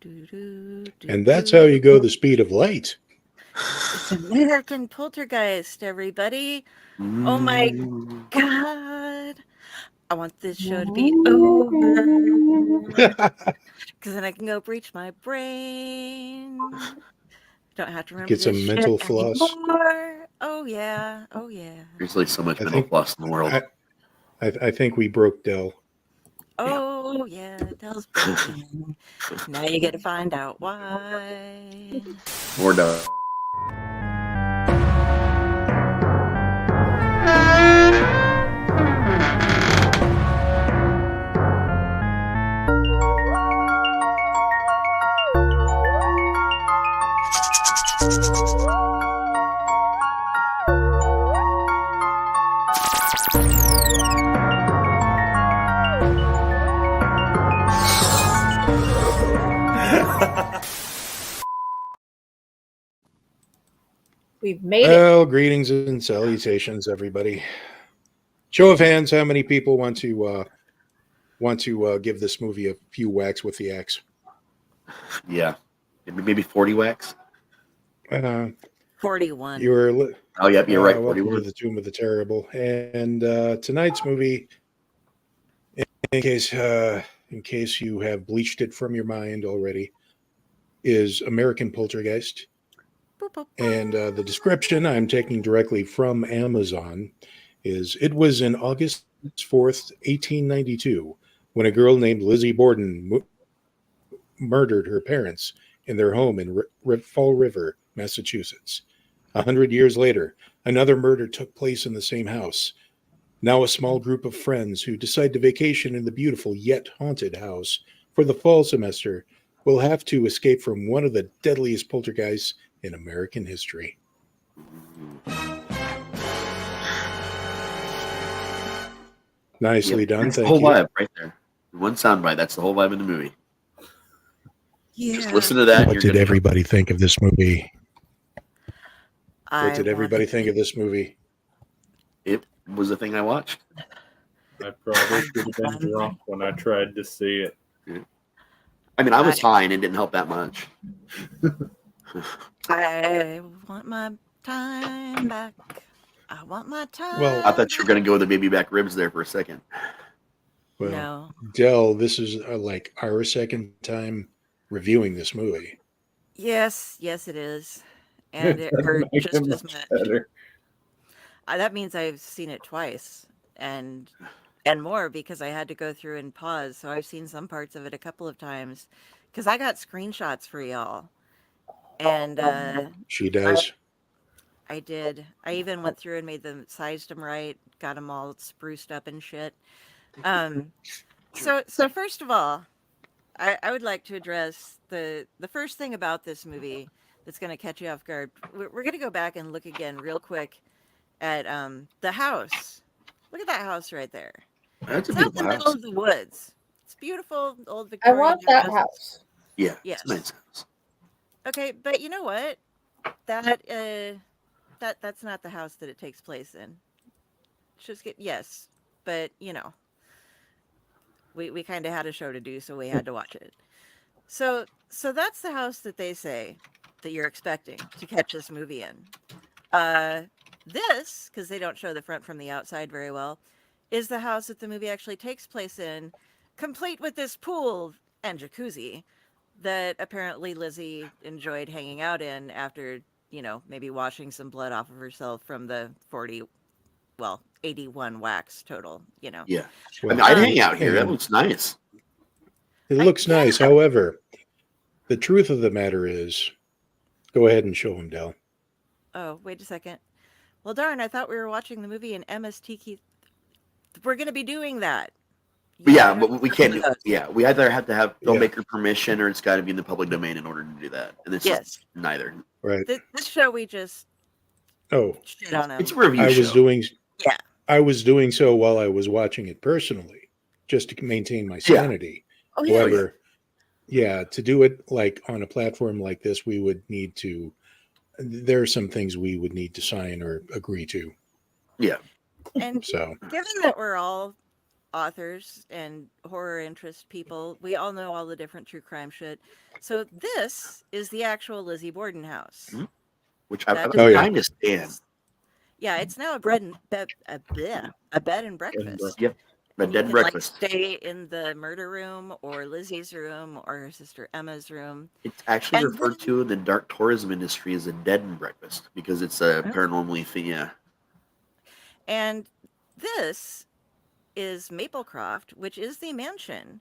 And that's how you go the speed of light. It's American Poltergeist, everybody. Oh my God. I want this show to be over. Because then I can go breach my brain. Don't have to remember Get some this mental shit floss. anymore. Oh yeah. Oh yeah. There's like so much mental floss in the world. I think we broke Dell. Oh yeah, Dell's broken. Now you get to find out why. More done. We've made it. Well, greetings and salutations, everybody. Show of hands, how many people want to give this movie a few whacks with the axe? Yeah, maybe 40 whacks. 41. Oh, yep, you're right. Welcome 41. to the Tomb of the Terrible. And tonight's movie, in case you have bleached it from your mind already, is American Poltergeist. And the description I'm taking directly from Amazon is, it was in August 4th, 1892, when a girl named Lizzie Borden murdered her parents in their home in Fall River, Massachusetts. 100 years later, another murder took place in the same house. Now a small group of friends who decide to vacation in the beautiful yet haunted house for the fall semester will have to escape from one of the deadliest poltergeists in American history. Nicely done. That's Thank the whole you. vibe right there. One soundbite. That's the whole vibe in the movie. Yeah. Just listen to that. What did everybody think of this movie? What did everybody think of this movie? It was the thing I watched. I probably should have been drunk when I tried to see it. Yeah. I mean, I was high and it didn't help that much. I want my time back. I want my time. Well, I thought you were going to go with the baby back ribs there for a second. Well, no. Dell, this is like our second time reviewing this movie. Yes, it is. And it hurt just as much. Better. That means I've seen it twice and more, because I had to go through and pause. So I've seen some parts of it a couple of times because I got screenshots for y'all. And She does. I did. I even went through and sized them right, got them all spruced up and shit. So first of all, I would like to address the first thing about this movie that's going to catch you off guard. We're going to go back and look again real quick at the house. Look at that house right there. That's a It's out in beautiful the middle house. of the woods. It's beautiful, old I Victorian. want that house. Yeah, Yes. it's a nice house. Okay, but you know what? That's not the house that it takes place in. Yes, but we kind of had a show to do, so we had to watch it. So that's the house that they say that you're expecting to catch this movie in. This, because they don't show the front from the outside very well, is the house that the movie actually takes place in, complete with this pool and jacuzzi that apparently Lizzie enjoyed hanging out in after, maybe washing some blood off of herself from the 81 wax total, Yeah. Well, I mean, I'd hang out here. That looks nice. It looks nice. However, the truth of the matter is, go ahead and show him, Dell. Oh, wait a second. Well, darn, I thought we were watching the movie in MST. We're going to be doing that. Yeah, but we can't do it. Yeah, we either have to have filmmaker Yeah. permission or it's got to be in the public domain in order to do that. And it's Yes. just neither. Right. This show, we just shit on 'em. It's a review I show. was doing so while I was watching it personally, just to maintain my sanity. Oh, yeah. However, to do it like on a platform like this, we would need to. There are some things we would need to sign or agree to. Yeah. And So, given that we're all authors and horror interest people, we all know all the different true crime shit. So this is the actual Lizzie Borden house. Mhm. Which I That Oh, yeah. kind of stand. Yeah, it's now a bed and breakfast. Yep. The And you dead can breakfast. like stay in the murder room or Lizzie's room or her sister Emma's room. It's actually And referred to in the dark tourism industry as a dead and breakfast because it's a Oh. paranormally thing. Yeah. And this is Maplecroft, which is the mansion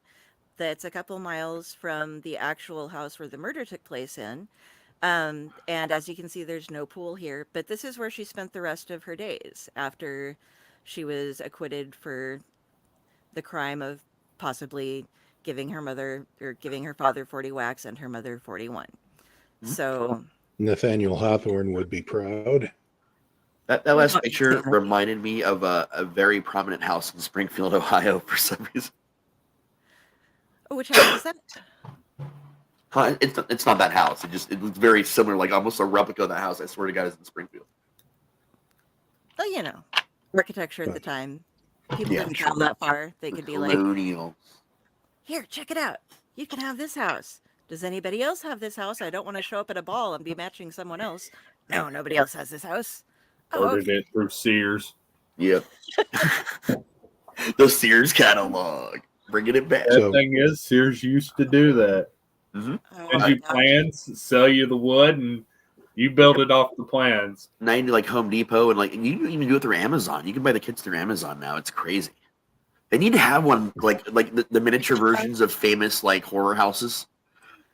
that's a couple miles from the actual house where the murder took place in. And as you can see, there's no pool here, but this is where she spent the rest of her days after she was acquitted for the crime of possibly giving her mother or giving her father 40 whacks and her mother 41. Mhm. So Nathaniel Hawthorne would be proud. That Well, last not picture exactly. reminded me of a very prominent house in Springfield, Ohio, for some reason. oh, which house is that? It's not that house. It looks very similar, like almost a replica of that house. I swear to God, it's in Springfield. Oh, you know, architecture at the time. People Yeah, didn't sure. travel that far. They could be like, Colonial. here, check it out. You can have this house. Does anybody else have this house? I don't want to show up at a ball and be matching someone else. No, nobody else has this house. Oh, Ordered okay. it through Sears. Yep. The Sears catalog, bringing it back. That So- thing is, Sears used to do that. Oh, Send my you gosh. plans, sell you the wood, and you build it off the plans. Now you do like Home Depot and like you can even do it through Amazon. You can buy the kits through Amazon now. It's crazy. They need to have one like the miniature versions of famous like horror houses.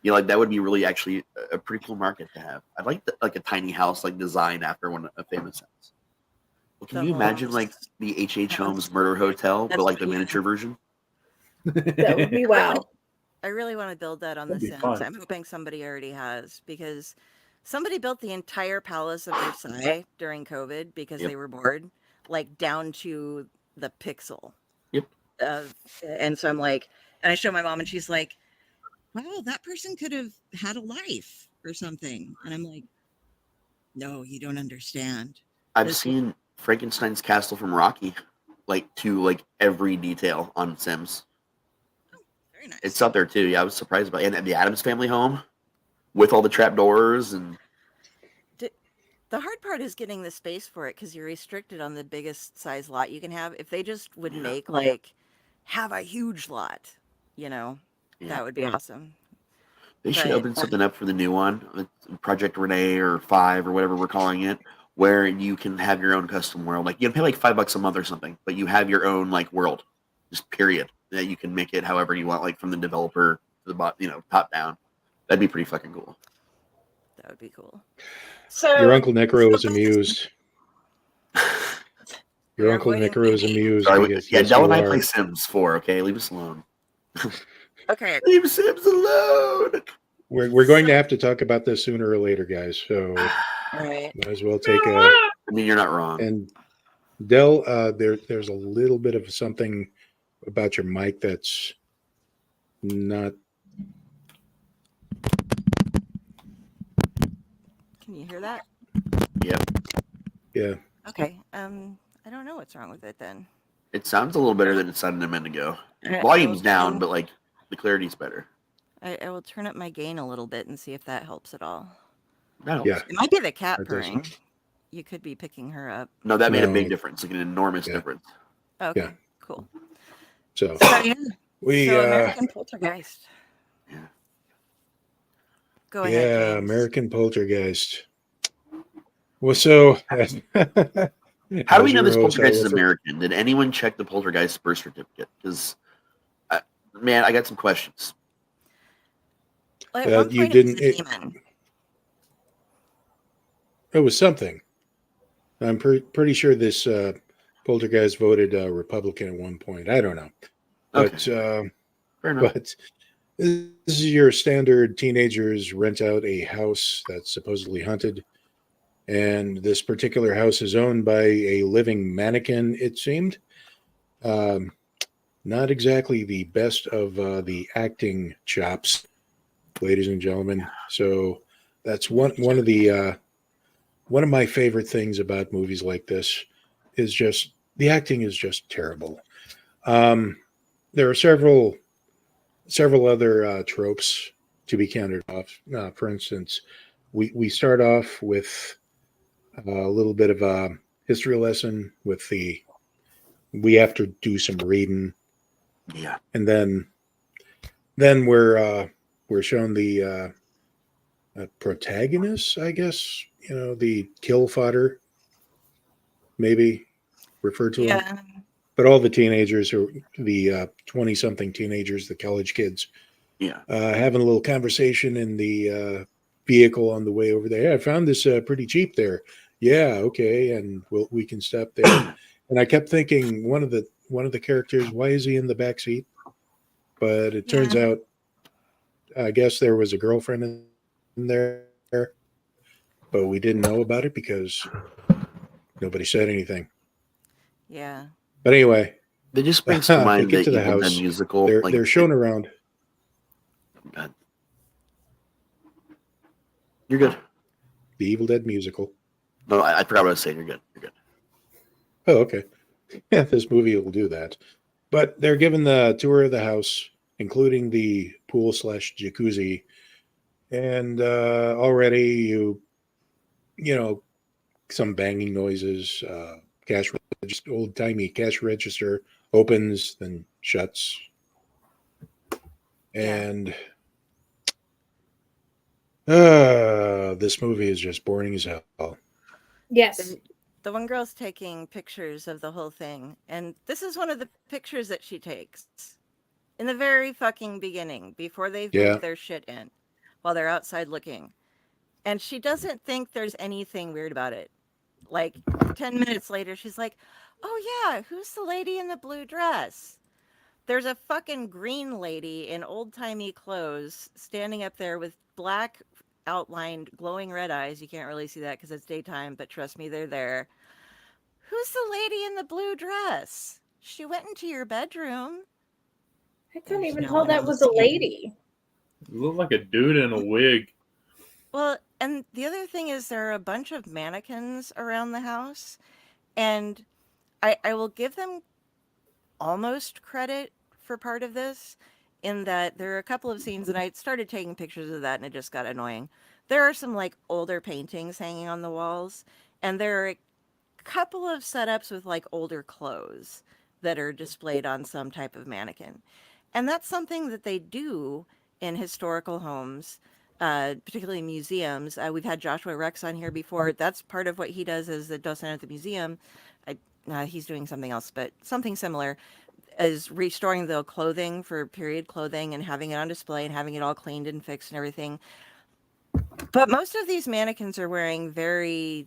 You know, like that would be really actually a pretty cool market to have. I'd like like a tiny house like designed after a famous house. Well, can The you imagine Holmes like the H.H. Holmes house. Murder Hotel, but That's like the what- yeah. miniature version? That would be wow. I really want to build that on That'd The be Sims. fun. I'm hoping somebody already has because somebody built the entire Palace of Versailles during COVID because Yep. they were bored, like down to the pixel. Yep. And so I'm like, and I show my mom and she's like, wow, that person could have had a life or something. And I'm like, no, you don't understand. I've This- seen Frankenstein's castle from Rocky, like to like every detail on Sims. Very nice. It's up there too. Yeah, I was surprised about it. And the Addams Family home with all the trapdoors and The hard part is getting the space for it because you're restricted on the biggest size lot you can have. If they just would Yeah. make like have a huge lot, you know, yeah. that would be awesome. They should But, open something up for the new one, Project Renee or 5 or whatever we're calling it, where you can have your own custom world. Like you pay like $5 a month or something, but you have your own like world, just period. That you can make it however you want, like from the developer to the top down. That'd be pretty fucking cool. That would be cool. So Your Uncle Necro is amused. Your We're Uncle avoiding Necro is TV. amused. Sorry, because yeah, yes, Dell and you I are. play Sims 4. Okay, leave us alone. Okay, Leave Sims alone. We're going to have to talk about this sooner or later, guys. So all right. might as well take a. I mean, you're not wrong. And Dell, there's a little bit of something about your mic that's not. Can you hear that? Yep. Yeah, Okay. I don't know what's wrong with it then. It sounds a little better than it sounded a minute ago. I Volume's will down, turn- but like the clarity's better. I will turn up my gain a little bit and see if that helps at all. That helps. yeah. It might be the cat That does. purring. You could be picking her up. No, that made a No. big difference, like an enormous Yeah. difference. Okay, Yeah. cool. So So yeah, we, so American Poltergeist. Yeah. Go ahead. yeah, James. American Poltergeist. Well, so How do we know this As your host, poltergeist is Elliott, American? Did anyone check the poltergeist birth certificate? Because, man, I got some questions. Well, at one you point it was a didn't- demon. It was something. I'm pretty sure this Poltergeist voted Republican at one point. I don't know, but Okay, fair enough. but this is your standard teenagers rent out a house that's supposedly haunted, and this particular house is owned by a living mannequin. It seemed not exactly the best of the acting chops, ladies and gentlemen. So that's one of the one of my favorite things about movies like this is just the acting is just terrible. There are several other tropes to be counted off. For instance, we start off with a little bit of a history lesson with we have to do some reading, Yeah. and then we're shown the protagonist, I guess, the kill fodder, maybe referred to them. Yeah. But all the teenagers, or the 20-something teenagers, the college kids, Yeah. having a little conversation in the vehicle on the way over there. Hey, I found this pretty cheap there. Yeah, okay, and we can stop there. And I kept thinking, one of the characters, why is he in the back seat? But it turns out, I guess there was a girlfriend in there, but we didn't know about it because nobody said anything. Yeah. But anyway, They just brings to they mind get the to the Evil Dead house. musical. They're shown around. God. You're good. The Evil Dead musical. No, I forgot what I was saying. You're good. You're good. Oh, okay. Yeah, this movie will do that. But they're given the tour of the house, including the pool / jacuzzi. And already you know, some banging noises, cash register, old timey cash register opens, then shuts. And this movie is just boring as hell. Yes. The one girl's taking pictures of the whole thing, and this is one of the pictures that she takes in the very fucking beginning, before they've moved their shit in, while they're outside looking. And she doesn't think there's anything weird about it. Like 10 minutes later, she's like, oh yeah, who's the lady in the blue dress? There's a fucking green lady in old-timey clothes standing up there with black outlined glowing red eyes. You can't really see that because it's daytime, but trust me, they're there. Who's the lady in the blue dress? She went into your bedroom. I couldn't There's even no tell one that else was a here. lady. You look like a dude in a wig. Well, and the other thing is there are a bunch of mannequins around the house, and I will give them almost credit for part of this, in that there are a couple of scenes, and I started taking pictures of that, and it just got annoying. There are some like older paintings hanging on the walls, and there are a couple of setups with like older clothes that are displayed on some type of mannequin. And that's something that they do in historical homes, particularly museums. We've had Joshua Rex on here before. That's part of what he does as the docent at the museum. He's doing something else, but something similar, is restoring the clothing for period clothing and having it on display and having it all cleaned and fixed and everything. But most of these mannequins are wearing very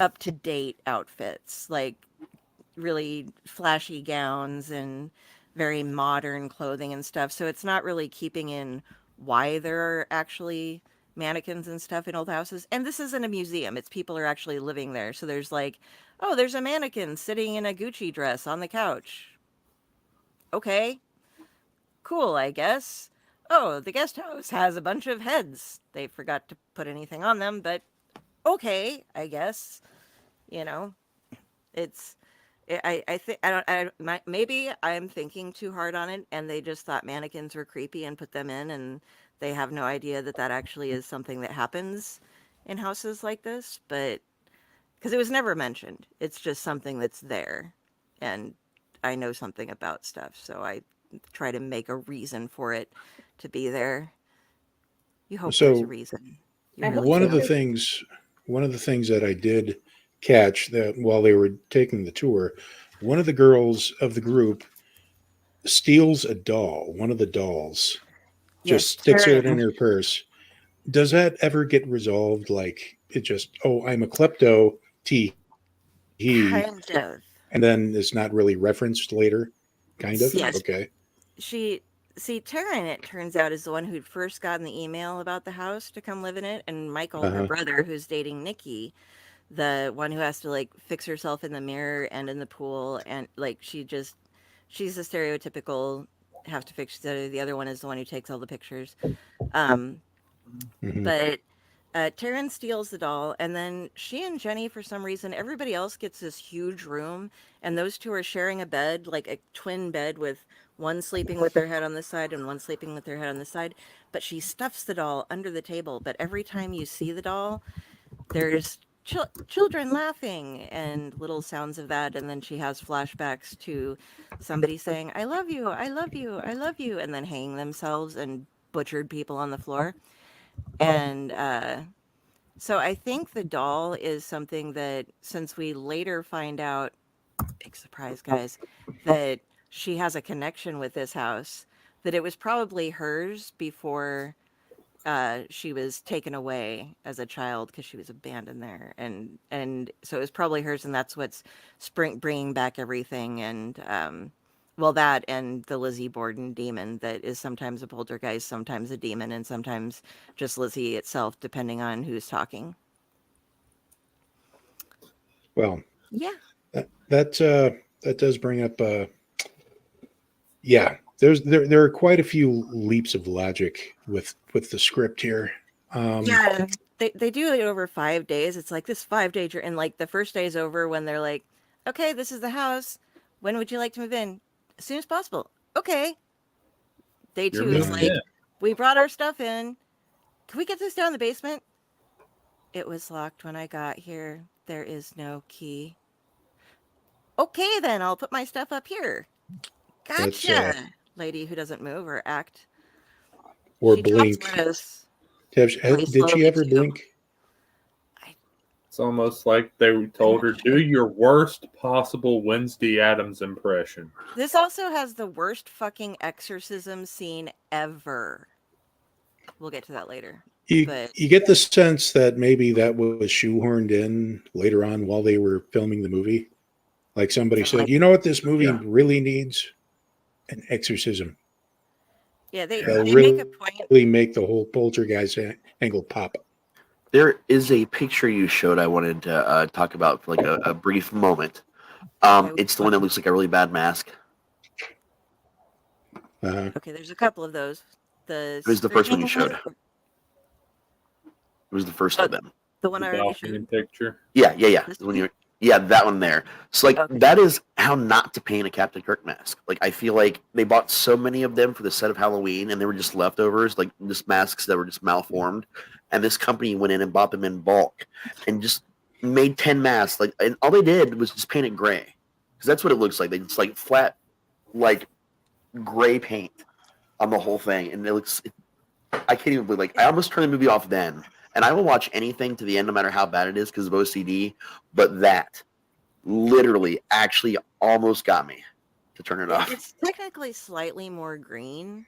up-to-date outfits, like really flashy gowns and very modern clothing and stuff. So it's not really keeping in why there are actually mannequins and stuff in old houses. And this isn't a museum. It's people are actually living there. So there's like, oh, there's a mannequin sitting in a Gucci dress on the couch. Okay. Cool, I guess. Oh, the guest house has a bunch of heads. They forgot to put anything on them, but okay, I guess. You know, it's I think maybe I'm thinking too hard on it, and they just thought mannequins were creepy and put them in, and they have no idea that that actually is something that happens in houses like this. But because it was never mentioned, it's just something that's there, and I know something about stuff, so I try to make a reason for it to be there. You hope there's a reason. You I hope really one do. of the things that I did catch that while they were taking the tour, one of the girls of the group steals a doll, one of the dolls, just sticks it in her purse. Does that ever get resolved? Like it just, oh, I'm a klepto, he, Kind of. and then it's not really referenced later? Kind of? Yes. Okay. Taryn, it turns out, is the one who'd first gotten the email about the house to come live in it, and Michael, her brother, who's dating Nikki, the one who has to like fix herself in the mirror and in the pool, and like she's the stereotypical have to fix the other one is the one who takes all the pictures. But Taryn steals the doll, and then she and Jenny, for some reason, everybody else gets this huge room, and those two are sharing a bed, like a twin bed, with one sleeping with their head on this side and one sleeping with their head on this side. But she stuffs the doll under the table. But every time you see the doll, there's children laughing and little sounds of that, and then she has flashbacks to somebody saying, "I love you, I love you, I love you," and then hanging themselves and butchered people on the floor. And so I think the doll is something that, since we later find out, big surprise, guys, that she has a connection with this house, that it was probably hers before she was taken away as a child because she was abandoned there, and so it was probably hers, and that's what's bringing back everything. And well, that and the Lizzie Borden demon that is sometimes a poltergeist, sometimes a demon, and sometimes just Lizzie itself, depending on who's talking. Well, Yeah. that does bring up yeah, there are quite a few leaps of logic with the script here. Yeah, they do it over 5 days. It's like this 5-day journey, and like the first day is over when they're like, "Okay, this is the house. When would you like to move in? As soon as possible." Okay. Day You're 2 is moving like, "We brought our stuff in. Can we get this down in the basement?" "It was locked when I got here. There is no key." "Okay, then I'll put my stuff up here." That's, Gotcha. Lady who doesn't move or act. or She drops blink. lettuce. Did Very she slowly, ever too. blink? It's almost like they told her, do your worst possible Wednesday Addams impression. This also has the worst fucking exorcism scene ever. We'll get to that later. But You get the sense that maybe that was shoehorned in later on while they were filming the movie. Like somebody So, said, like- you know what this movie Yeah. really needs? An exorcism. yeah, they They'll make a point. really make the whole poltergeist angle pop. There is a picture you showed I wanted to talk about for like a brief moment. Okay, It's the one that looks like a really bad mask. Okay, there's a couple of those. It was the first one you screaming showed. one- It was the first Oh, of them. The one I The already Delphine showed. picture. Yeah. This The one yeah, that one there. So like Okay. that is how not to paint a Captain Kirk mask. Like I feel like they bought so many of them for the set of Halloween, and they were just leftovers, like just masks that were just malformed. And this company went in and bought them in bulk, and just made 10 masks. Like, and all they did was just paint it gray, because that's what it looks like. They just like flat, like gray paint on the whole thing, and it looks. I can't even believe. Like I almost turned the movie off then. And I will watch anything to the end, no matter how bad it is, because of OCD. But that literally actually almost got me to turn it off. It's technically slightly more green,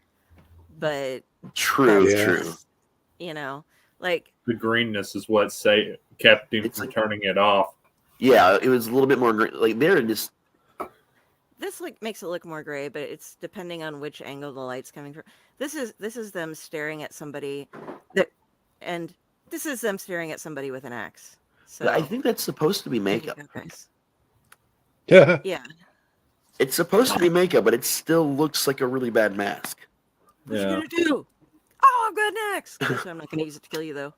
but True, Yeah. true. you know, like The greenness is what kept him It's from like- turning it off. Yeah, it was a little bit more green. Like they're just this makes it look more gray, but it's depending on which angle the light's coming from. This is them staring at somebody and this is them staring at somebody with an axe. So I think that's supposed to be there you makeup. go, guys. Yeah. Yeah. It's supposed to be makeup, but it still looks like a really bad mask. What you Yeah. gonna do? Oh, I've got an axe. So I'm not gonna use it to kill you though,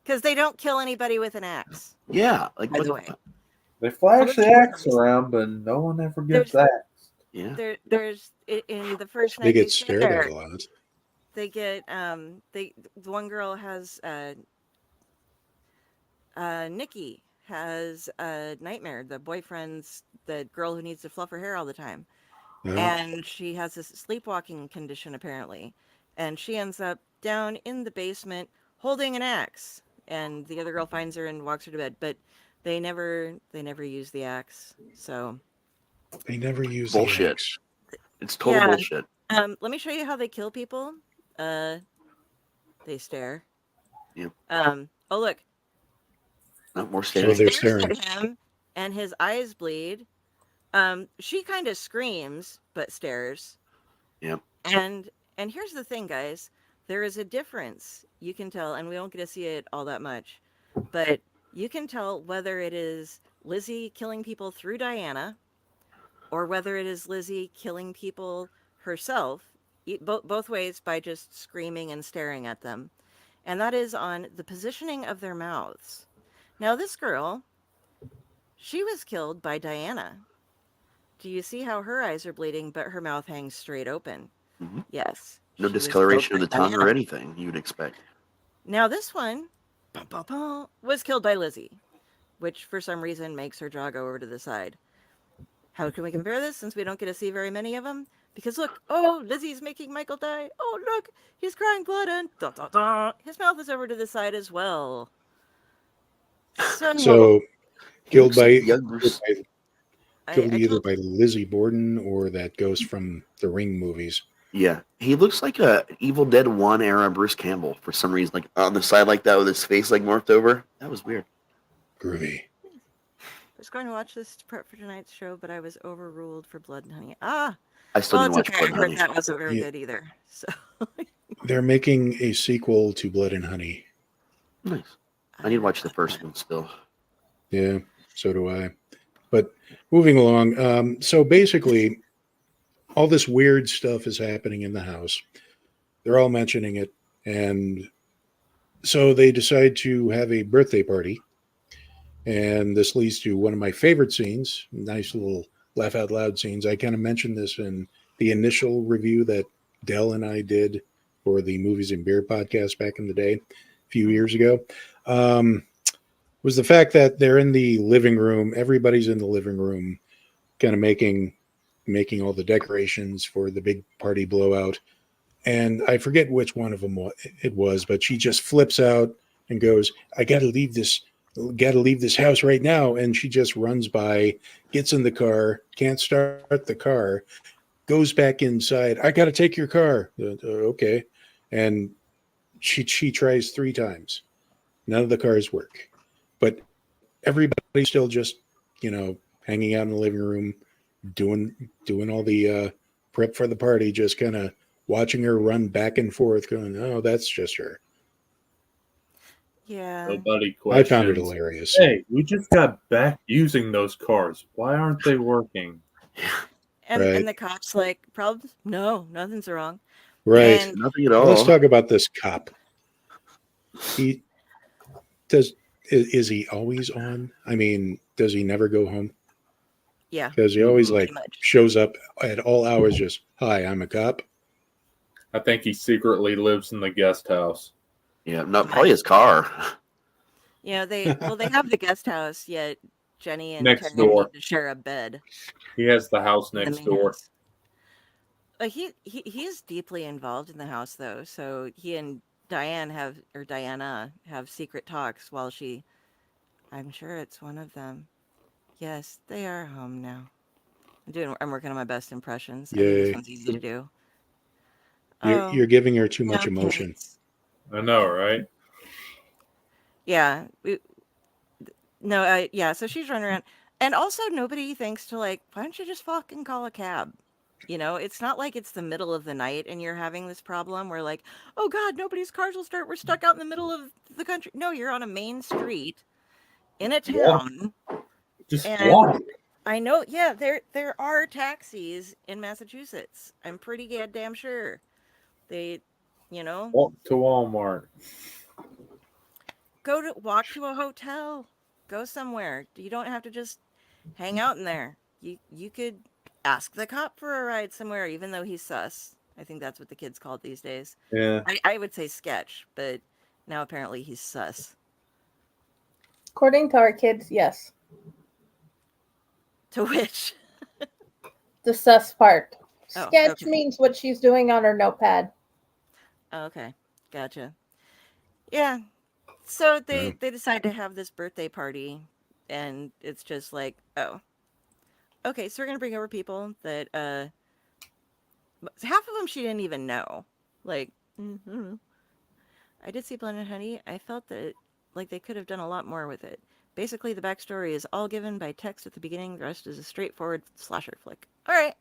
because they don't kill anybody with an axe. Yeah, like By what the way, They flash the the axe around, but no one ever gets axed. Yeah. there's in the first night They get stay stared there, at a lot. they get the one girl has Nikki has a nightmare. The boyfriend's the girl who needs to fluff her hair all the time. And she has this sleepwalking condition apparently, and she ends up down in the basement holding an axe, and the other girl finds her and walks her to bed, but they never use the axe. So They never use Bullshit. the axe. It's total Yeah. bullshit. let me show you how they kill people. They stare. Yep. Oh look, Not more So staring. they're stares staring. at him and his eyes bleed. She kind of screams but stares. Yep. And here's the thing, guys. There is a difference. You can tell, and we don't get to see it all that much, but you can tell whether it is Lizzie killing people through Diana or whether it is Lizzie killing people herself, both ways, by just screaming and staring at them. and that is on the positioning of their mouths. Now, this girl, she was killed by Diana. Do you see how her eyes are bleeding, but her mouth hangs straight open? Mhm. Yes. No she was discoloration of killed the by tongue or Diana. anything you'd expect. Now, this one was killed by Lizzie, which for some reason makes her jaw go over to the side. How can we compare this since we don't get to see very many of them? Because look, oh, Lizzie's making Michael die. Oh, look, he's crying blood and his mouth is over to the side as well. So He killed looks like by, a young Bruce. killed I either told, by Lizzie Borden or that ghost from the Ring movies. Yeah, he looks like a Evil Dead 1 era Bruce Campbell for some reason, like on the side like that with his face like morphed over. That was weird. Groovy. I was going to watch this to prep for tonight's show, but I was overruled for Blood and Honey. Ah, I still well, didn't it's watch okay. I Blood and heard Honey. that wasn't very Yeah. good either. So They're making a sequel to Blood and Honey. Nice. I need to watch the first one still. Yeah, so do I. But moving along, so basically, all this weird stuff is happening in the house. They're all mentioning it, and so they decide to have a birthday party. And this leads to one of my favorite scenes, nice little laugh out loud scenes. I kind of mentioned this in the initial review that Dell and I did for the Movies and Beer podcast back in the day, a few years ago. Was the fact that they're in the living room, everybody's in the living room, kind of making all the decorations for the big party blowout. And I forget which one of them it was, but she just flips out and goes, I got to leave this house right now. And she just runs by, gets in the car, can't start the car, goes back inside. I got to take your car. Okay. And she tries 3 times. None of the cars work, but everybody's still just, hanging out in the living room, doing all the prep for the party, just kind of watching her run back and forth going, oh, that's just her. yeah. Nobody I found it questions. hilarious. Hey, we just got back using those cars. Why aren't they working? And Right. and the cop's like, problems? No, nothing's wrong. Right. And Nothing at Well, all. let's talk about this cop. He does. Is he always on? I mean, does he never go home? yeah, Because he always pretty much. shows up at all hours. Just, hi, I'm a cop. I think he secretly lives in the guest house. Yeah, not probably his car. Yeah, they have the guest house, yet Jenny and Next Terry door. need to share a bed. He has the house in the next main door. house. He is deeply involved in the house though, so he and Diana have secret talks while I'm sure it's one of them. Yes, they are home now. I'm working on my best impressions. I think Yay. this one's easy to do. You're giving her too no, much emotion. kids. I know, right? Yeah. So she's running around. And also nobody thinks to why don't you just fucking call a cab? It's not like it's the middle of the night and you're having this problem where oh God, nobody's cars will start. We're stuck out in the middle of the country. No, you're on a main street in a town. Just And walk. I know, yeah, there are taxis in Massachusetts. I'm pretty goddamn sure. They, Walk to Walmart. walk to a hotel. Go somewhere. You don't have to just hang out in there. You could ask the cop for a ride somewhere, even though he's sus. I think that's what the kids call it these days. Yeah. I would say sketch, but now apparently he's sus. According to our kids, yes. To which? The sus part. Oh, Sketch okay. means what she's doing on her notepad. Okay, gotcha. Yeah, so they decide to have this birthday party, and it's just oh, okay, so we're gonna bring over people that half of them she didn't even know. I did see Blood and Honey. I felt that they could have done a lot more with it. Basically, the backstory is all given by text at the beginning. The rest is a straightforward slasher flick. All right,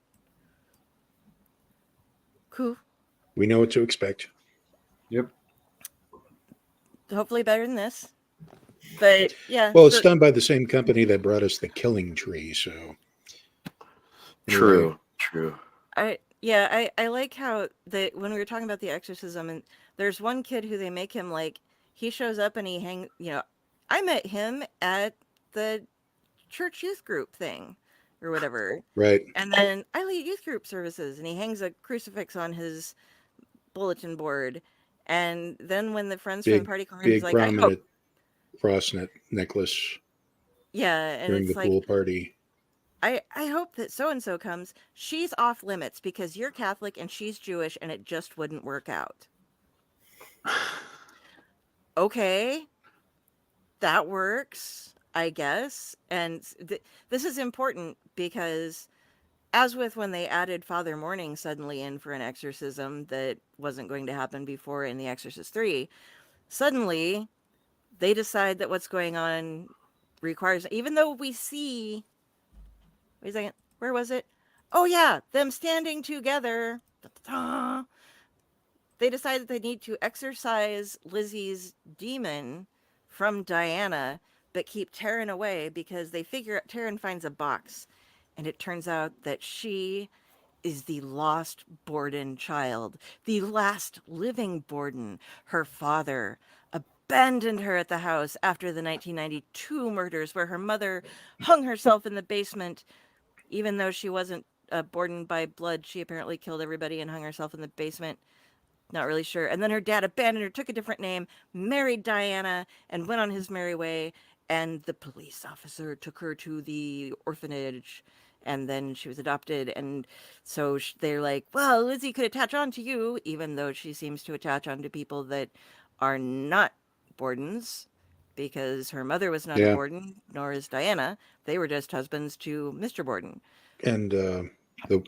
cool. We know what to expect. Yep. Hopefully better than this. But yeah. Well, it's done by the same company that brought us The Killing Tree, so. True. I like how when we were talking about the exorcism, and There's one kid who they make him like, he shows up and I met him at the church youth group thing or whatever. Right. And then I lead youth group services, and he hangs a crucifix on his bulletin board. And then when the friends from the party come in, he's Big like, I hope. prominent cross necklace Yeah, and during it's the like, pool party. I hope that so-and-so comes. She's off limits because you're Catholic and she's Jewish, and it just wouldn't work out. Okay, that works, I guess. And this is important because, as with when they added Father Morning suddenly in for an exorcism that wasn't going to happen before in The Exorcist 3, suddenly they decide that what's going on requires, even though we see, wait a second, where was it? Oh yeah, them standing together. Da-da-da. They decide that they need to exorcise Lizzie's demon from Diana, but keep Taryn away because they figure out Taryn finds a box, and it turns out that she is the lost Borden child, the last living Borden. Her father abandoned her at the house after the 1992 murders, where her mother hung herself in the basement, even though she wasn't Borden by blood. She apparently killed everybody and hung herself in the basement. Not really sure. And then her dad abandoned her, took a different name, married Diana, and went on his merry way. And the police officer took her to the orphanage, and then she was adopted. And so they're like, well, Lizzie could attach on to you, even though she seems to attach on to people that are not Bordens, because her mother was not a Borden, nor is Diana. They were just husbands to Mr. Borden. And the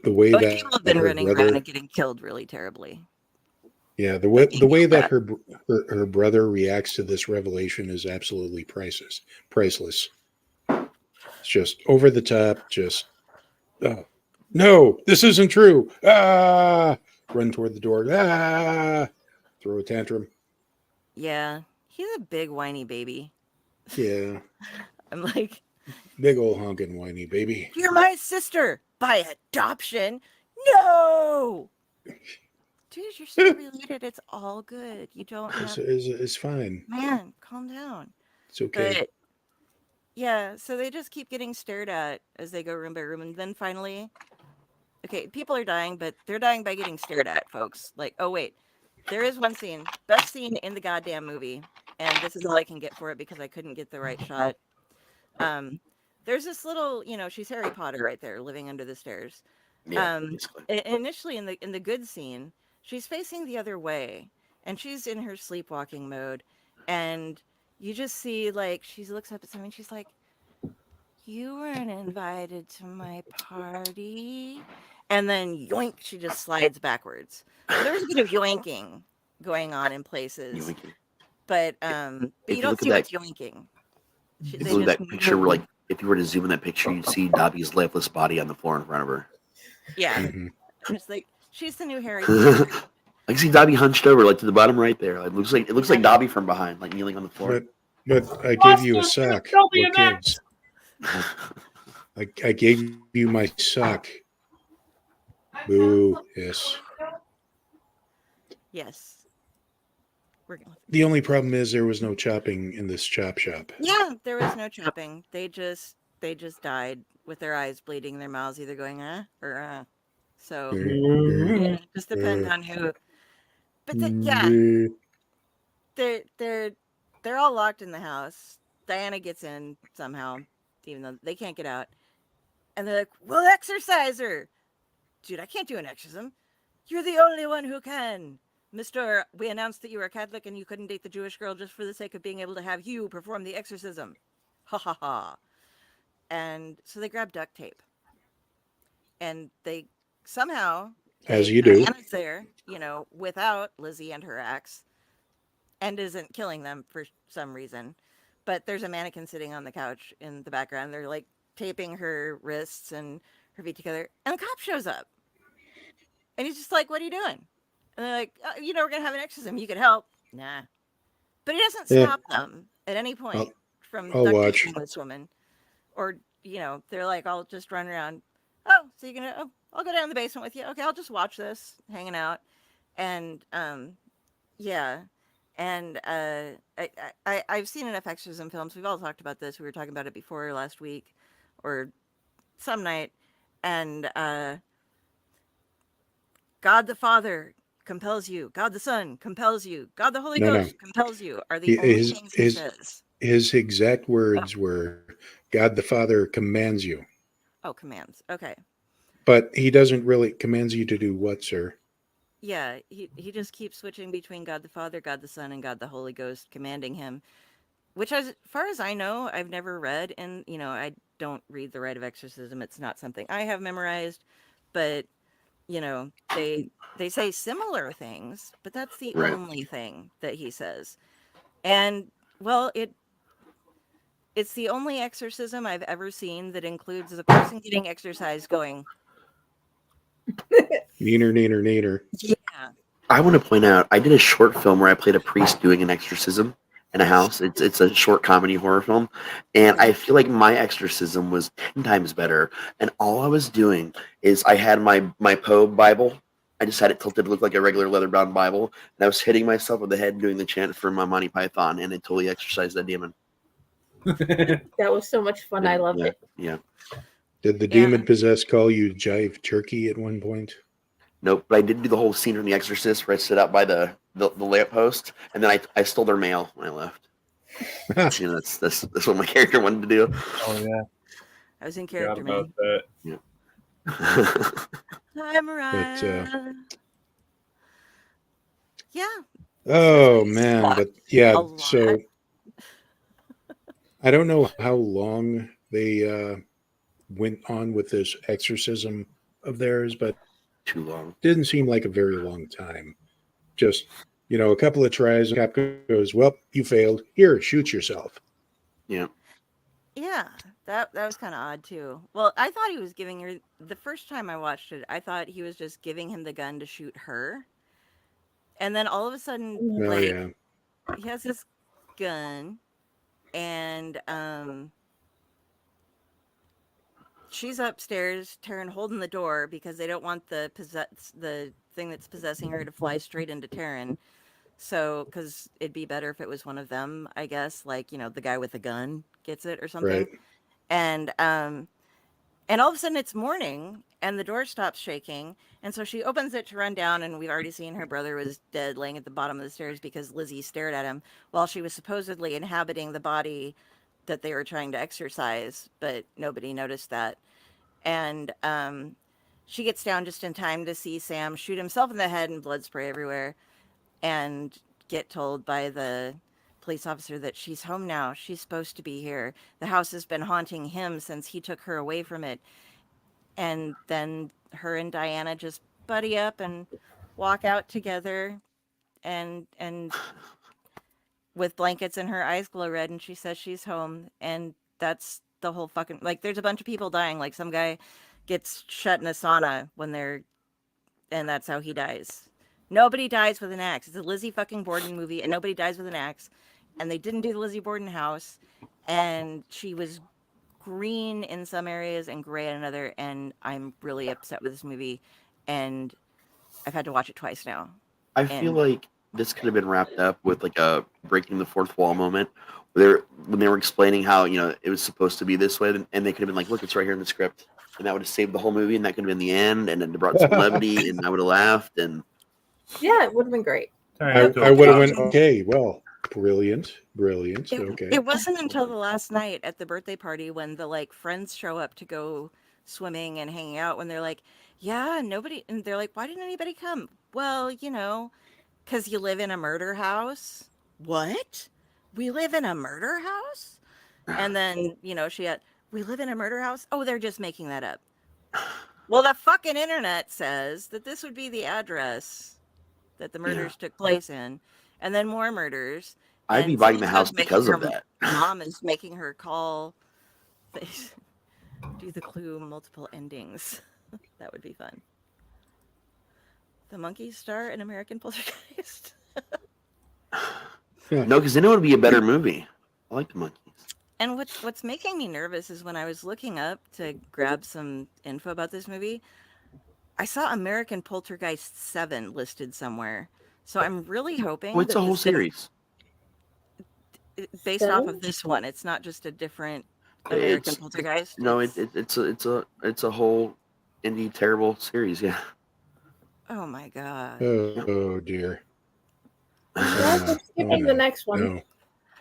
way But that people have been her running brother, around and getting killed really terribly. yeah, the way that her brother reacts to this revelation is absolutely priceless. It's just over the top. Just no, this isn't true. Run toward the door. Throw a tantrum. Yeah, he's a big whiny baby. Yeah, I'm like, big old honking whiny baby. you're my sister by adoption. No, dude, you're still related. It's all good. You don't have. It's fine. Man, calm down. It's okay. But yeah, so they just keep getting stared at as they go room by room, and then finally, okay, people are dying, but they're dying by getting stared at, folks. Like, oh wait, there is one scene, best scene in the goddamn movie, and this is all I can get for it because I couldn't get the right shot. There's this little, she's Harry Potter right there, living under the stairs. Yeah, Initially in the good scene, she's facing the other way, and she's in her sleepwalking mode, and you just see, like, she looks up at something, she's like, you weren't invited to my party. And then yoink, she just slides backwards. So there's a bit of yoinking going on in places. But you don't see what's yoinking. If you look at that picture, where, like, if you were to zoom in that picture, you'd see Dobby's lifeless body on the floor in front of her. Yeah. Mm-hmm. It's like, she's the new Harry. I can see Dobby hunched over, like, to the bottom right there. It looks like Dobby from behind, like kneeling on the floor. But I gave you a sock. What gives? I gave you my sock. Boo. Yes. Yes. The only problem is there was no chopping in this chop shop. Yeah, there was no chopping. They just died with their eyes bleeding, their mouths either going or So it just depends on who. But they're all locked in the house. Diana gets in somehow, even though they can't get out. And they're like, we'll exorcise her. Dude, I can't do an exorcism. You're the only one who can. Mister, we announced that you were a Catholic and you couldn't date the Jewish girl just for the sake of being able to have you perform the exorcism. Ha ha ha. And so they grab duct tape. And they somehow... As you do. Diana's there, without Lizzie and her axe. And isn't killing them for some reason. But there's a mannequin sitting on the couch in the background. They're, like, taping her wrists and her feet together. And the cop shows up. And he's just like, what are you doing? And they're like, we're going to have an exorcism. You could help. Nah. But he doesn't stop them at any point from duct taping this woman. Or, they're like, I'll just run around. Oh, so you're going to, I'll go down in the basement with you. Okay, I'll just watch this, hanging out. And Yeah. And I've seen enough exorcism films. We've all talked about this. We were talking about it before last week or some night. And God the Father compels you. God the Son compels you. God the Holy No, no. Ghost compels you are the only things he says. His exact words were, God the Father commands you. Oh, commands. Okay. But he doesn't really commands you to do what, sir? Yeah, he just keeps switching between God the Father, God the Son, and God the Holy Ghost, commanding him. Which, as far as I know, I've never read, and I don't read the Rite of Exorcism. It's not something I have memorized, but they say similar things, but that's the Right. only thing that he says. And well, it's the only exorcism I've ever seen that includes the person getting exorcised going, Neener, neener, neener. yeah. I want to point out, I did a short film where I played a priest doing an exorcism in a house. It's a short comedy horror film, and I feel like my exorcism was 10 times better. And all I was doing is I had my Poe Bible. I just had it tilted to look like a regular leather-bound Bible, and I was hitting myself with the head and doing the chant for my Monty Python, and it totally exorcised that demon. That was so much fun. I loved it. Yeah. Did the Yeah. demon possessed call you Jive Turkey at one point? Nope, but I did do the whole scene from The Exorcist where I sit out by the lamppost, and then I stole their mail when I left. That's what my character wanted to do. Oh yeah, I was in forgot character, about man. that. Hi, Mariah. Yeah. Oh man, but yeah, A lot. so I don't know how long they went on with this exorcism of theirs, but Too long. didn't seem like a very long time. Just, a couple of tries, and Cap goes, well, you failed. Here, shoot yourself. Yeah. Yeah, that was kind of odd too. Well, I thought he was giving her the first time I watched it. I thought he was just giving him the gun to shoot her, and then all of a sudden, Oh, like yeah. he has this gun, and she's upstairs, Taryn holding the door because they don't want the thing that's possessing her to fly straight into Taryn. So, because it'd be better if it was one of them, I guess, like the guy with the gun gets it or something. Right. And all of a sudden it's morning and the door stops shaking. And so she opens it to run down, and we've already seen her brother was dead laying at the bottom of the stairs because Lizzie stared at him while she was supposedly inhabiting the body that they were trying to exorcise, but nobody noticed that. And she gets down just in time to see Sam shoot himself in the head and blood spray everywhere, and get told by the police officer that she's home now. She's supposed to be here. The house has been haunting him since he took her away from it. And then her and Diana just buddy up and walk out together, and with blankets, and her eyes glow red, and she says she's home. And that's the whole fucking, like, there's a bunch of people dying. Like, some guy gets shut in a sauna and that's how he dies. Nobody dies with an axe. It's a Lizzie fucking Borden movie, and nobody dies with an axe. And they didn't do the Lizzie Borden house, and she was green in some areas and gray in another, and I'm really upset with this movie, and I've had to watch it twice now. I feel like this could have been wrapped up with like a breaking the fourth wall moment, when they were explaining how it was supposed to be this way, and they could have been like, "Look, it's right here in the script," and that would have saved the whole movie, and that could have been the end, and then it brought some levity, and I would have laughed, and Yeah, it would have been great. I would have went, okay, well, brilliant. Okay. It wasn't until the last night at the birthday party when the friends show up to go swimming and hanging out, when they're like, yeah, nobody, and they're like, why didn't anybody come? Well, because you live in a murder house. What? We live in a murder house? And then, we live in a murder house? Oh, they're just making that up. Well, the fucking internet says that this would be the address that the murders took place in, and then more murders. I'd be buying the house because of that. Mom is making her call. Do the Clue multiple endings. That would be fun. The monkeys star in American Poltergeist. No, because then it would be a better movie. I like the monkeys. And what's making me nervous is when I was looking up to grab some info about this movie, I saw American Poltergeist 7 listed somewhere. So I'm really hoping Oh, it's a that whole this is series. based off of Seven? this one. It's not just a different American It's Poltergeist. no, it's a whole indie terrible series. Yeah. Oh my god. Oh dear. You guys are skipping the next one. No.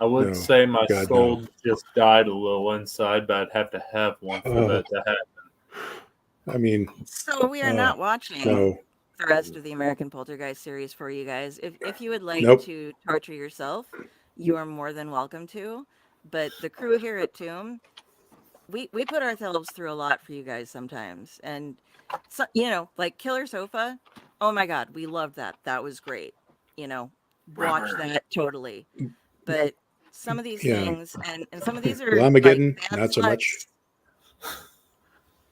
I would No, say my God, soul no. just died a little inside, but I'd have to have one for Oh. that to happen. I mean, So we are not watching no. the rest of the American Poltergeist series for you guys. If you would like Nope. to torture yourself, you are more than welcome to. But the crew here at Tomb, we put ourselves through a lot for you guys sometimes. And so, like Killer Sofa, oh my god, we loved that. That was great. Watch Rubber. that totally. But some of these Yeah. things and some of these are Lamageddon, like, bad not so much. sluts.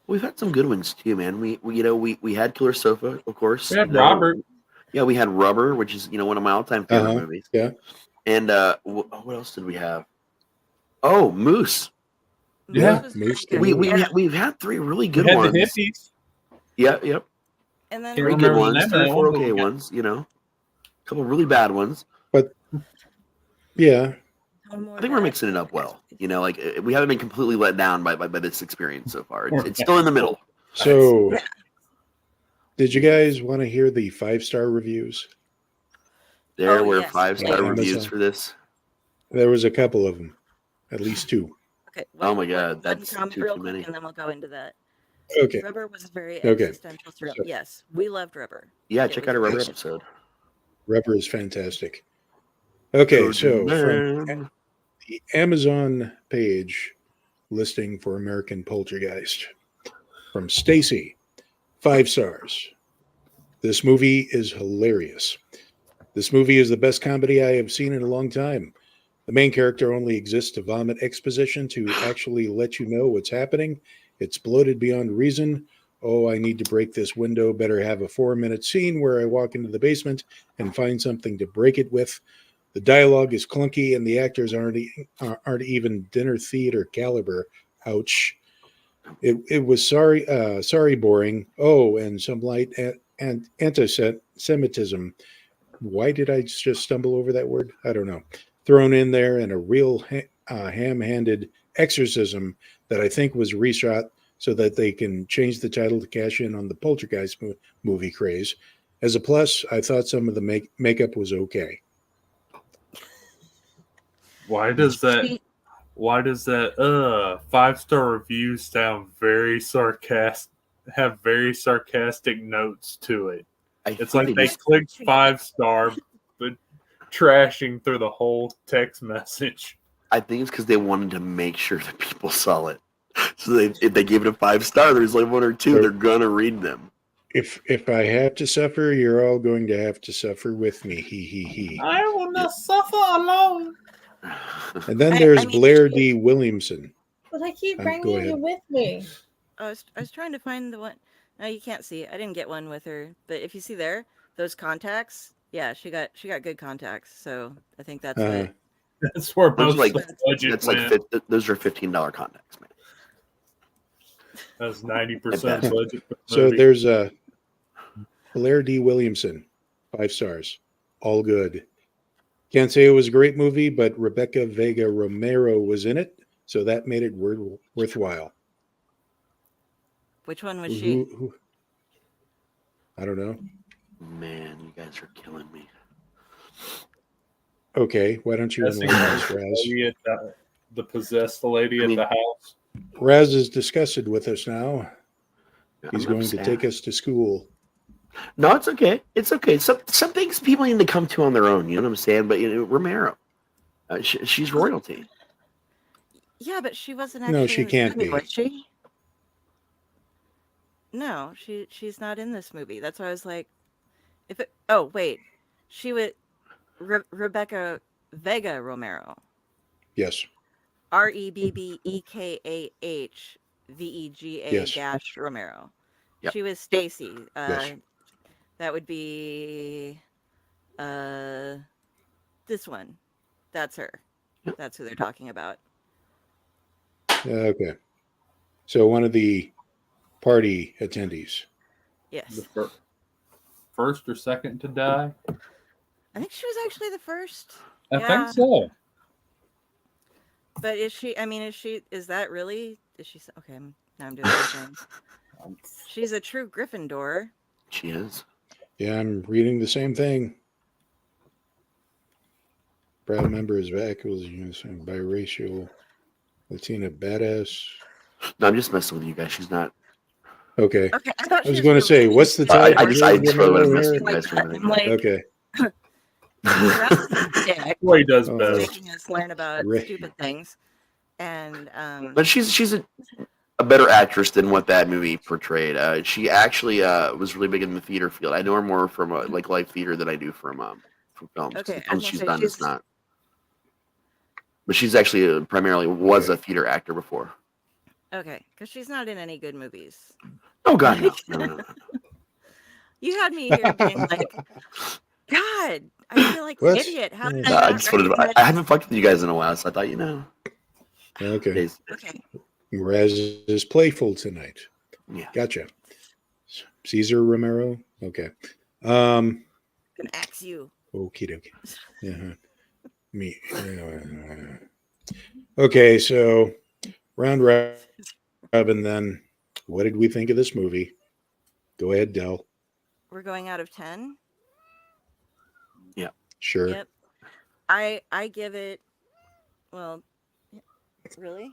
We've had some good ones too, man. We had Killer Sofa, of course. We had Robert. Yeah, we had Rubber, which is one of my all-time favorite Uh-huh. movies. Yeah. And what else did we have? Oh, Moose. Yeah, was Moose very good. too. We've had 3 really We good had ones. the hippies. Yep. And then Can't 3 good remember the ones, name of 3 or that 4 one, but okay we got- ones. A couple really bad ones. Yeah. I think we're mixing it up well. Like we haven't been completely let down by this experience so far. It's still in the middle. So, Yeah. did you guys want to hear the 5-star reviews? There were yes. 5-star Yeah, reviews Amazon. for this. There was a couple of them, at least 2. Okay. Oh my God, that's comment too real quick, many. and then we'll go into that. Okay. Rubber was a very Okay. existential thrill. So- Yes, we loved Rubber. Yeah, It check was out a Rubber very- episode. Rubber is fantastic. Okay, so from Man. the Amazon page listing for American Poltergeist from Stacy, 5 stars. This movie is hilarious. This movie is the best comedy I have seen in a long time. The main character only exists to vomit exposition to actually let you know what's happening. It's bloated beyond reason. Oh, I need to break this window. Better have a 4-minute scene where I walk into the basement and find something to break it with. The dialogue is clunky and the actors aren't even dinner theater caliber. Ouch. It was sorry boring. Oh, and some light and anti-Semitism. Why did I just stumble over that word? I don't know. Thrown in there, and a real ham-handed exorcism that I think was reshot so that they can change the title to cash in on the Poltergeist movie craze. As a plus, I thought some of the makeup was okay. Why does that 5-star review sound very sarcastic? Have very sarcastic notes to it. It's like they clicked 5-star, but trashing through the whole text message. I think it's because they wanted to make sure that people saw it. So if they gave it a 5-star, there's like 1 or 2, they're gonna read them. If I have to suffer, you're all going to have to suffer with me. He he he. I will not suffer alone. And then I there's mean, Blair D. Williamson. But I keep Go bringing ahead. you with me. I was trying to find the one. No, you can't see. I didn't get one with her. But if you see there, those contacts, yeah, she got good contacts. So I think that's Uh, what. That's where Those most like of the budget that's went. like those are $15 contacts, man. That's 90% budget. For the So movie. there's Blair D. Williamson, 5 stars, all good. Can't say it was a great movie, but Rebecca Vega Romero was in it, so that made it worthwhile. Which one was she? I don't know. Man, you guys are killing me. Okay, why don't you That's enlighten us, the Raz? lady at the possessed lady at the house. Raz is disgusted with us now. He's I'm going to sad. take us to school. No, it's okay. It's okay. Some things people need to come to on their own. You know what I'm saying? But Romero, she's royalty. Yeah, but she wasn't No, actually. she in this can't movie, be. Was she? No, she's not in this movie. That's why I was like, oh wait, she was Rebecca Vega Romero. Yes. REBBEKAHVEGA Yes. dash Romero. Yep. She was Stacy. Yes. That would be this one. That's her. Yep. That's who they're talking about. Okay. So one of the party attendees. Yes. The first or second to die. I think she was actually the first. I Yeah. think so. But is she? I mean, is that really? Is she? Okay, now I'm doing the thing. She's a true Gryffindor. She is. Yeah, I'm reading the same thing. Proud member is back. Was biracial, Latina badass. No, I'm just messing with you guys. She's not. Okay. Okay, I thought I was she going to say, related what's the to type? I just totally would have messed with Like you guys for that. everything. I'm like, Okay. dick, Well, he does Oh. best. making us learn about Right. stupid things, and But she's a better actress than what that movie portrayed. She actually was really big in the theater field. I know her more from like live theater than I do from films. Okay, The I was films gonna she's say, done she's- is not. But she's actually primarily was a theater actor before. okay, because she's not in any good movies. Oh God, no. No. You had me here being like, God, I feel like an What? idiot. How did I I not just wanted to, recognize- I haven't fucked with you guys in a while, so I thought Okay. Days. Okay, Raz is playful tonight. Yeah. Gotcha. Caesar Romero. Okay. can axe you. Okie dokie. Uh-huh. Me. Okay, so round robin then. What did we think of this movie? Go ahead, Del. We're going out of 10. Sure. Yep. I give it. Well, really?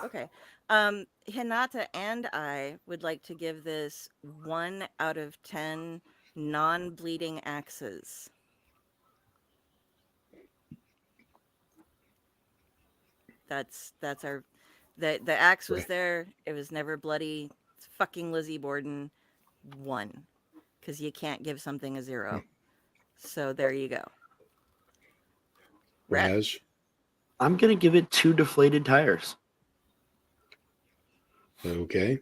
Okay. Hinata and I would like to give this 1 out of 10 non-bleeding axes. That's our the axe was Right. there. It was never bloody. It's fucking Lizzie Borden 1, because you can't give something a 0. So there you go. Raz. I'm gonna give it 2 deflated tires. Okay.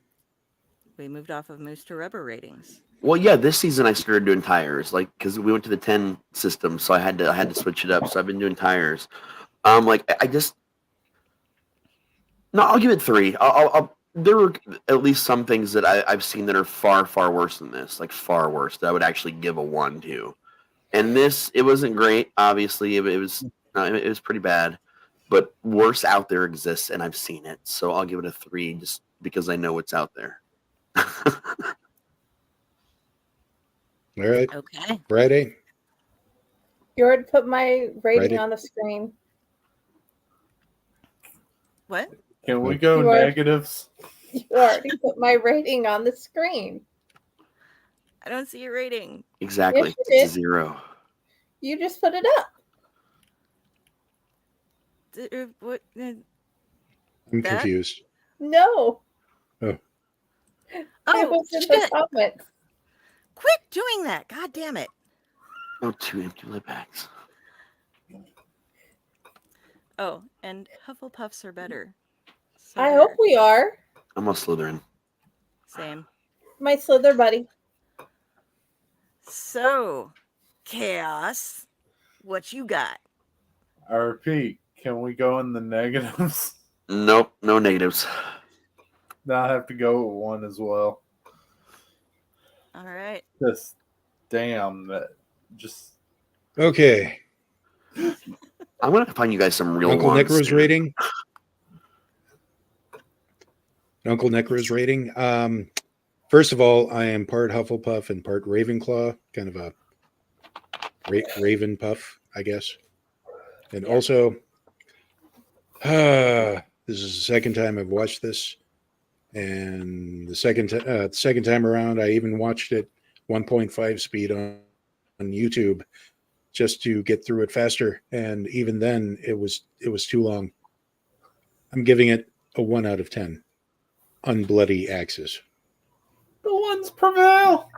We moved off of moose to rubber ratings. Well, yeah, this season I started doing tires, like because we went to the 10 system, so I had to switch it up. So I've been doing tires. Like I just no, I'll give it 3. I'll there were at least some things that I've seen that are far worse than this, like far worse. That I would actually give a 1 to. And this, it wasn't great. Obviously, it was pretty bad, but worse out there exists, and I've seen it. So I'll give it a 3 just because I know what's out there. All right. Okay. Friday. You already put my rating Ready? on the screen. What? Can we go You are- negatives? You already put my rating on the screen. I don't see your rating. Exactly. Yes, you It's a did. 0. You just put it up. What? I'm That? confused. No. Oh. It Oh, was in the shit. comments. Quit doing that. God damn it. Oh, 2 empty lip bags. Oh, and Hufflepuffs are better. So I there. hope we are. I'm a Slytherin. Same. My Slither buddy. So, Chaos, what you got? I repeat, can we go in the negatives? Nope, no negatives. Now I have to go with 1 as well. All right. Just damn that. Just Okay. I'm gonna find you guys some real Uncle ones. Necro's dude. rating. Uncle Necro's rating. First of all, I am part Hufflepuff and part Ravenclaw, kind of a Raven puff, I guess. And also, this is the second time I've watched this, and the second time around, I even watched it 1.5 speed on YouTube just to get through it faster, and even then, it was too long. I'm giving it a 1 out of 10. Unbloody axes. the ones prevail.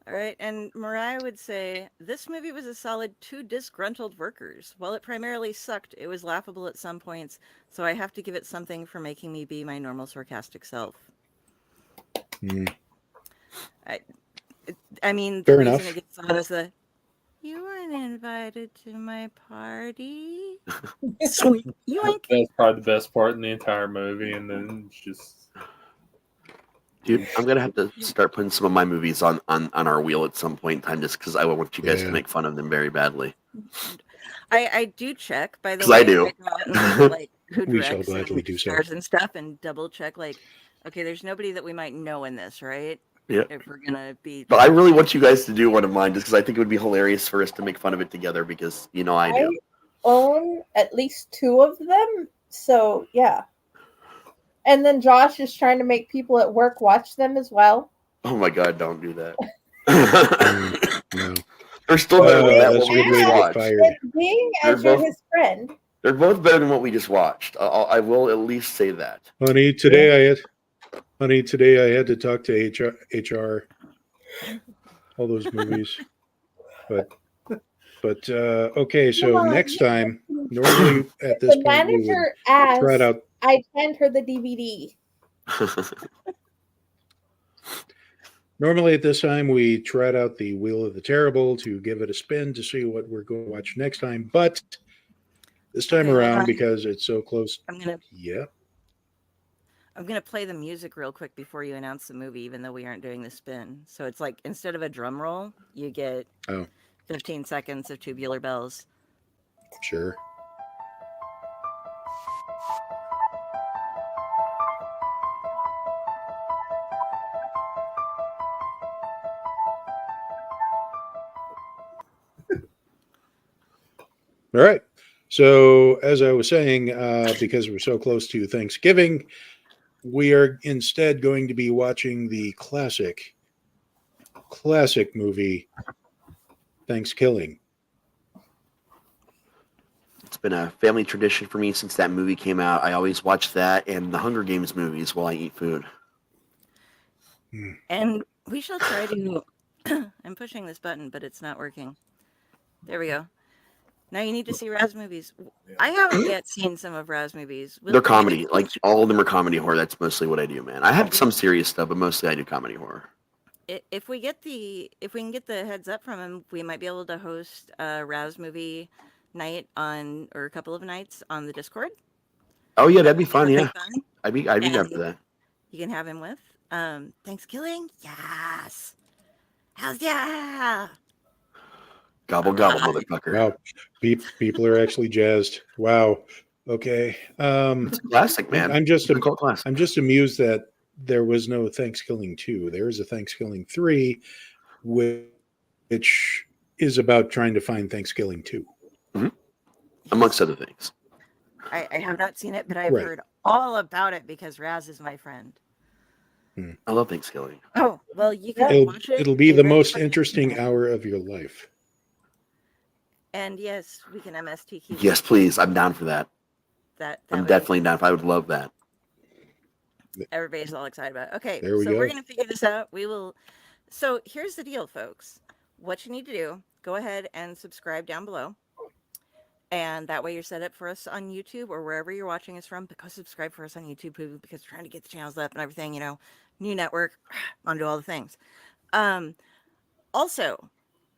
All right. And Mariah would say this movie was a solid 2 disgruntled workers. While it primarily sucked, it was laughable at some points. So I have to give it something for making me be my normal sarcastic self. I mean, Fair the enough. reason it gets on is the you weren't invited to my party. Sweet. Yoink. That's probably the best part in the entire movie, and then it's just Dude, I'm gonna have to start putting some of my movies on our wheel at some point in time, just because I want you guys to make fun of them very badly. I do check, by the 'Cause way. I do. I go out and look at, like, who We shall directs gladly and do so. stars and stuff, and double check, like, okay, there's nobody that we might know in this, right? Yeah. If we're gonna be. But I really want you guys to do one of mine, just because I think it would be hilarious for us to make fun of it together. Because I do. I own at least 2 of them, so yeah. And then Josh is trying to make people at work watch them as well. Oh my God! Don't do that. No. They're still better than that That's one a we good way just to get watched. fired. It's being as you're his friend. They're both better than what we just watched. I will at least say that. Honey, today I had to talk to HR, all those movies. But okay, so next time, normally at this The point we would manager try it asked, out. I sent her the DVD. Normally at this time we trot out the Wheel of the Terrible to give it a spin to see what we're going to watch next time. But this time around, because it's so close, I'm gonna play the music real quick before you announce the movie, even though we aren't doing the spin. So it's like, instead of a drum roll, you get 15 seconds of Tubular Bells. Sure. All right. So as I was saying, because we're so close to Thanksgiving, we are instead going to be watching the classic movie, Thanksgiving. It's been a family tradition for me since that movie came out. I always watch that and the Hunger Games movies while I eat food. And we shall try to... I'm pushing this button, but it's not working. There we go. Now you need to see Raz movies. I haven't yet seen some of Raz movies. They're comedy. Like, all of them are comedy horror. That's mostly what I do, man. I have some serious stuff, but mostly I do comedy horror. If we can get the heads up from him, we might be able to host a Raz movie night or a couple of nights on the Discord. Oh yeah, that'd be fun. Yeah, fun. I'd be down for that. You can have him with Thanksgiving. Yes, how's yeah. Gobble gobble, motherfucker. Wow, people are actually jazzed. Wow. Okay. It's a classic, man. I'm just amused that there was no Thanksgiving 2. There is a Thanksgiving 3, which is about trying to find Thanksgiving 2. Mm-hmm. Amongst other things. I have not seen it, but I've heard all about it because Raz is my friend. I love Thanksgiving. Oh, well, you can watch it. It'll be the most interesting hour of your life. And yes, we can MST keep. Yes, please. I'm down for that. I'm definitely down. I would love that. Everybody's all excited about it. Okay, there we so go. We're going to figure this out. We will. So here's the deal, folks. What you need to do, go ahead and subscribe down below. And that way you're set up for us on YouTube or wherever you're watching us from. Because subscribe for us on YouTube, because we're trying to get the channels up and everything, new network, want to do all the things. Also,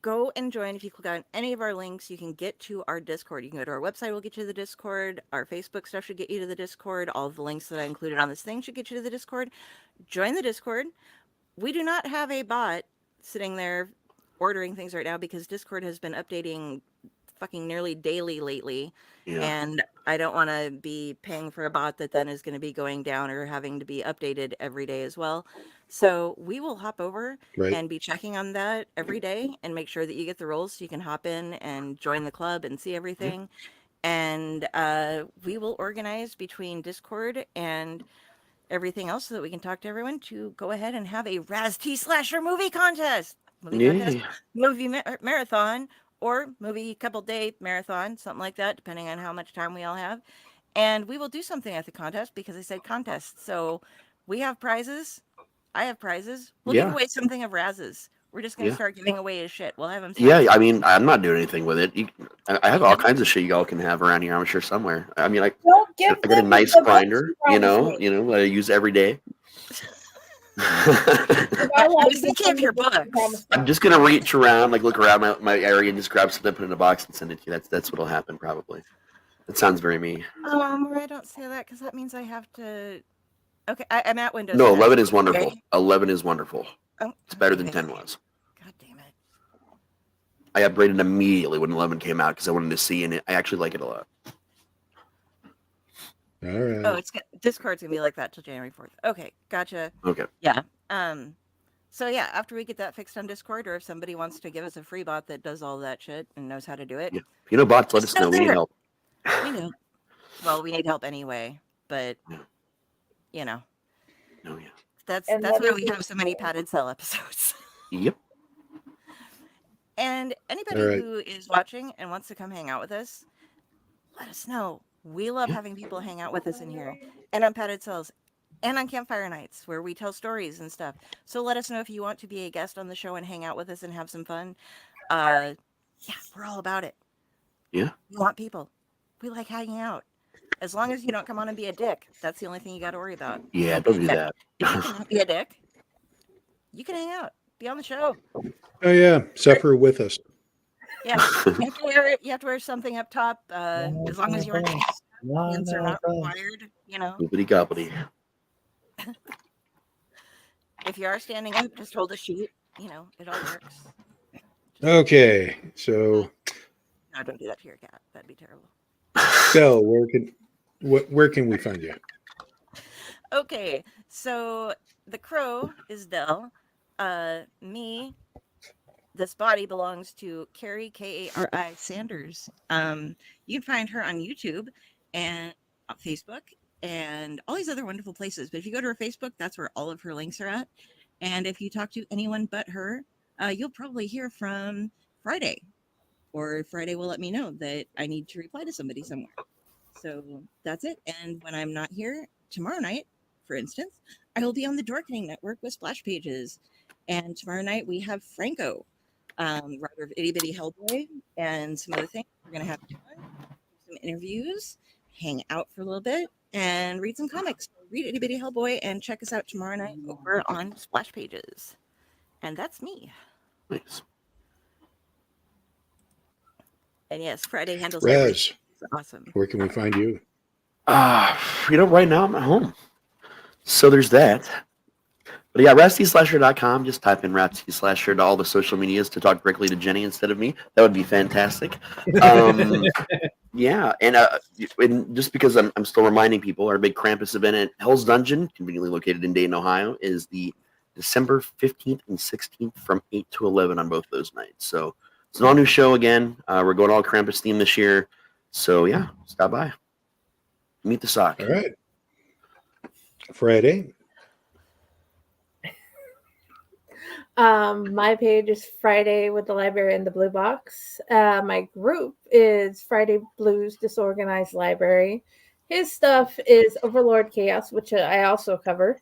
go and join. If you click on any of our links, you can get to our Discord. You can go to our website, we'll get you to the Discord. Our Facebook stuff should get you to the Discord. All of the links that I included on this thing should get you to the Discord. Join the Discord. We do not have a bot sitting there ordering things right now because Discord has been updating fucking nearly daily lately. Yeah. And I don't want to be paying for a bot that then is going to be going down or having to be updated every day as well. So we will hop over and be checking on that every day and make sure that you get the roles so you can hop in and join the club and see everything. And we will organize between Discord and everything else so that we can talk to everyone to go ahead and have a Raz T Slasher movie contest. Movie marathon, or movie couple day marathon, something like that, depending on how much time we all have. And we will do something at the contest because I said contest. So we have prizes. I have prizes. We'll give away something of Raz's. We're just going to start giving away his shit. We'll have him. I mean, I'm not doing anything with it. I have all kinds of shit y'all can have around here, I'm sure, somewhere. I mean, I got a nice grinder, that I use every day. Your books. I'm just gonna reach around, look around my area, and just grab something, put it in a box, and send it to you. That's what'll happen, probably. That sounds very me. I don't say that because that means I have to Okay, I'm at Windows. No, 10. 11 is wonderful. Okay. 11 is wonderful. Oh, It's better than okay. 10 was. God damn it. I upgraded immediately when 11 came out because I wanted to see, and I actually like it a lot. All right. Oh, Discord's gonna be like that till January 4th. Okay, gotcha. Okay. Yeah. So yeah, after we get that fixed on Discord, or if somebody wants to give us a free bot that does all that shit and knows how to do it, Yeah. If you know bots, let us Still know. We need there. help. we know. Well, we need help anyway, but Yeah. you know, No, yeah. that's And why let we us have so many padded cell episodes. Yep. And anybody All right. who is watching and wants to come hang out with us, let us know. We love Yeah. having people hang out with us in here, and on padded cells, and on campfire nights where we tell stories and stuff. So let us know if you want to be a guest on the show and hang out with us and have some fun. Yeah, we're all about it. Yeah. We want people. We like hanging out. As long as you don't come on and be a dick, that's the only thing you got to worry about. Yeah, be a don't do dick. that. If you cannot be a dick, you can hang out, be on the show. Oh yeah, suffer with us. Yeah, you have to wear something up top. As long as your hands are not required, you know. Gobbly gobbly. If you are standing up, just hold a sheet. You know, it all works. Okay, so No, don't do that to your cat. That'd be terrible. Del, where can we find you? Okay, so the crow is Del. Me, this body belongs to Carrie Kari Sanders. You can find her on YouTube and on Facebook and all these other wonderful places. But if you go to her Facebook, that's where all of her links are at. And if you talk to anyone but her, you'll probably hear from Friday. Or Friday will let me know that I need to reply to somebody somewhere. So that's it. And when I'm not here tomorrow night, for instance, I will be on the Dorkening Network with Splash Pages. And tomorrow night we have Franco, writer of Itty Bitty Hellboy, and some other things. We're going to have fun, some interviews, hang out for a little bit, and read some comics. Read Itty Bitty Hellboy and check us out tomorrow night over on Splash Pages. And that's me. Nice. And yes, Friday handles Raz, everything. It's awesome. where can we find you? Right now I'm at home. So there's that. But yeah, RastySlasher.com. Just type in RastySlasher to all the social medias to talk directly to Jenny instead of me. That would be fantastic. Yeah, and just because I'm still reminding people, our big Krampus event at Hell's Dungeon, conveniently located in Dayton, Ohio, is the December 15th and 16th from 8 to 11 on both those nights. So it's an all-new show again. We're going all Krampus theme this year. So yeah, stop by. Meet the sock. All right. Friday. My page is Friday with the Library in the Blue Box. My group is Friday Blues Disorganized Library. His stuff is Overlord Chaos, which I also cover.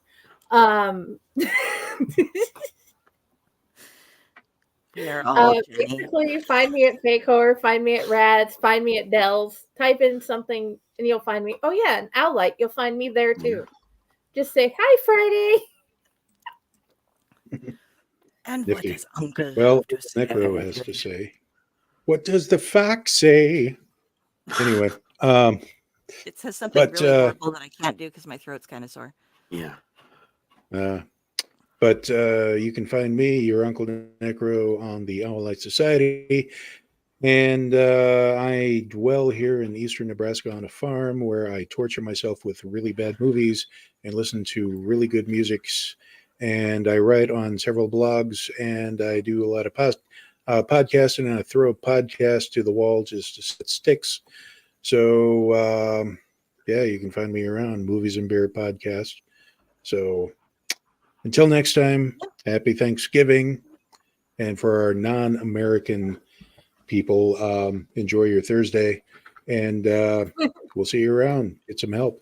Basically, find me at Fake Horror, find me at Rads, find me at Dells. Type in something and you'll find me. Oh yeah, and Owlite, you'll find me there too. Just say hi, Friday. And Nifty. what does Uncle Well, have to say? Necro has to say. What does the fox say? Anyway, It says something but, really horrible that I can't do because my throat's kind of sore. Yeah. But you can find me, your Uncle Necro, on the Owlite Society. And I dwell here in eastern Nebraska on a farm where I torture myself with really bad movies and listen to really good musics. And I write on several blogs, and I do a lot of podcasting, and I throw a podcast to the wall just to set sticks. So, yeah, you can find me around Movies and Beer Podcast. So until next time, happy Thanksgiving. And for our non-American people, enjoy your Thursday. And we'll see you around. Get some help.